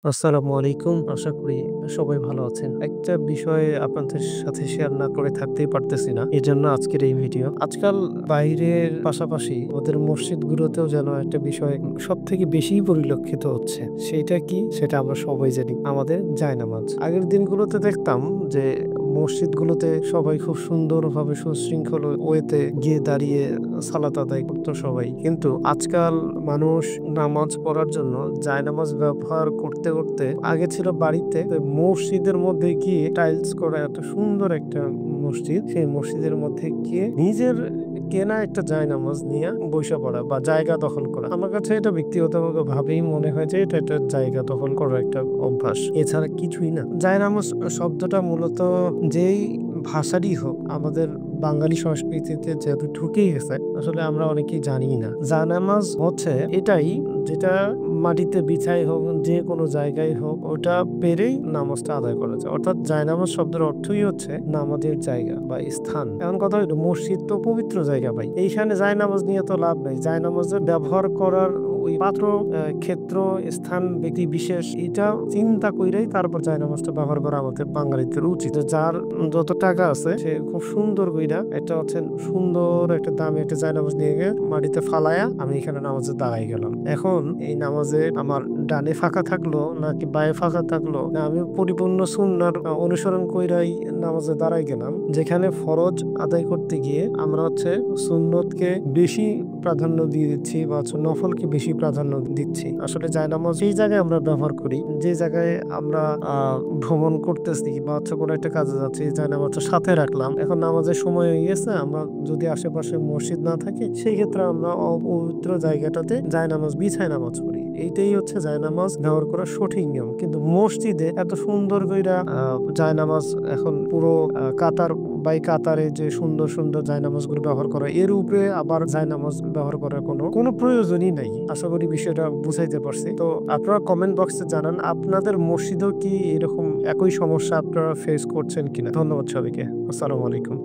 আসসালামু আলাইকুম। আশা করি সবাই ভালো আছেন। একটা বিষয় আপনাদের সাথে শেয়ার না করে থাকতেই পারতেছি না। এজন্য আজকের এই ভিডিও। আজকাল বাইরের পাশাপাশি ওদের মসজিদগুলোতেও যেন একটা বিষয় সবথেকে বেশিই পরিলক্ষিত হচ্ছে। সেইটা কি? সেটা আমরা সবাই জানি। আমাদের জায়নামাজ। আগের দিনগুলোতে দেখতাম যে মসজিদগুলোতে সবাই খুব সুন্দরভাবে সুশৃঙ্খল ওয়েতে গিয়ে দাঁড়িয়ে সালাত আদায় করতো সবাই। কিন্তু আজকাল মানুষ নামাজ পড়ার জন্য জায়নামাজ ব্যবহার করতে আগে ছিল বাড়িতে, তো মসজিদের মধ্যে গিয়ে টাইলস করা এত সুন্দর একটা মসজিদ, সেই মসজিদের মধ্যে গিয়ে নিজের কেনা একটা জায়নামাজ নিয়ে বইসা পড়া বা জায়গা দখল করা। আমার কাছে এটা ব্যক্তিগতভাবেই মনে হয় যে এটা একটা জায়গা দখল করার একটা অভ্যাস। এছাড়া কিছুই না। জায়নামাজ শব্দটা মূলত যেই ভাষারই হোক আমাদের বাঙালি সংস্কৃতিতে যেহেতু ঢুকেই গেছে, আসলে আমরা অনেকেই জানি না। জায়নামাজ হচ্ছে এটাই যেটা মাটিতে বিছাই হোক, যে কোনো জায়গায় হোক, ওটা পেরেই নামাজটা আদায় করা যায়। অর্থাৎ জায়নামাজ শব্দের অর্থই হচ্ছে নামাজের জায়গা বা স্থান। এখন কথা হলো মসজিদ তো পবিত্র জায়গা ভাই, এইখানে জায়নামাজ নিয়ে তো লাভ নাই। জায়নামাজের ব্যবহার করার ওই পাত্র, ক্ষেত্র, স্থান, ব্যক্তি বিশেষ এটা চিন্তা কইরাই তারপর জায়নামাজটা ব্যবহার করা আমাদের বাঙালিদের উচিত। যার যত টাকা আছে সে খুব সুন্দর কইরা একটা হচ্ছে সুন্দর একটা দামি একটা জায়নামাজ নিয়ে গিয়ে মাটিতে ফালায়া আমি এখানে নামাজে দাঁড়াই গেলাম। এখন এই নামাজে আমার ডানে ফাঁকা থাকলো নাকি বায়ে ফাঁকা থাকলো, না আমি পরিপূর্ণ সুন্নার অনুসরণ কইরাই নামাজে দাঁড়াই গেলাম। যেখানে ফরজ আদায় করতে গিয়ে আমরা হচ্ছে সুন্নতকে বেশি প্রাধান্য দিয়ে দিচ্ছি বা হচ্ছে নফলকে বেশি প্রাধান্য দিচ্ছি। আসলে জায়নামাজ সেই জায়গায় আমরা ব্যবহার করি যে জায়গায় আমরা ভ্রমণ করতেছি বা হচ্ছে কোনো একটা কাজে যাচ্ছি, জায়নামাজটা সাথে রাখলাম। এখন নামাজের সময় হয়ে গেছে, আমরা যদি আশেপাশে মসজিদ না থাকে সেই ক্ষেত্রে আমরা অপবিত্র জায়গাটাতে জায়নামাজ বিছায় নামাজ পড়ি। এইটাই হচ্ছে জায়নামাজ ব্যবহার করার সঠিক নিয়ম। কিন্তু মসজিদে এত সুন্দর কইরা জায়নামাজ এখন পুরো কাতার বাই কাতারে যে সুন্দর সুন্দর জায়নামাজগুলো ব্যবহার করা, এর উপরে আবার জায়নামাজ ব্যবহার করার কোনো প্রয়োজনই নাই। আশা করি বিষয়টা বুঝাইতে পারছি। তো আপনারা কমেন্ট বক্সে জানান আপনাদের মসজিদেও কি এরকম একই সমস্যা আপনারা ফেস করছেন কিনা। ধন্যবাদ সবাইকে। আসসালামু আলাইকুম।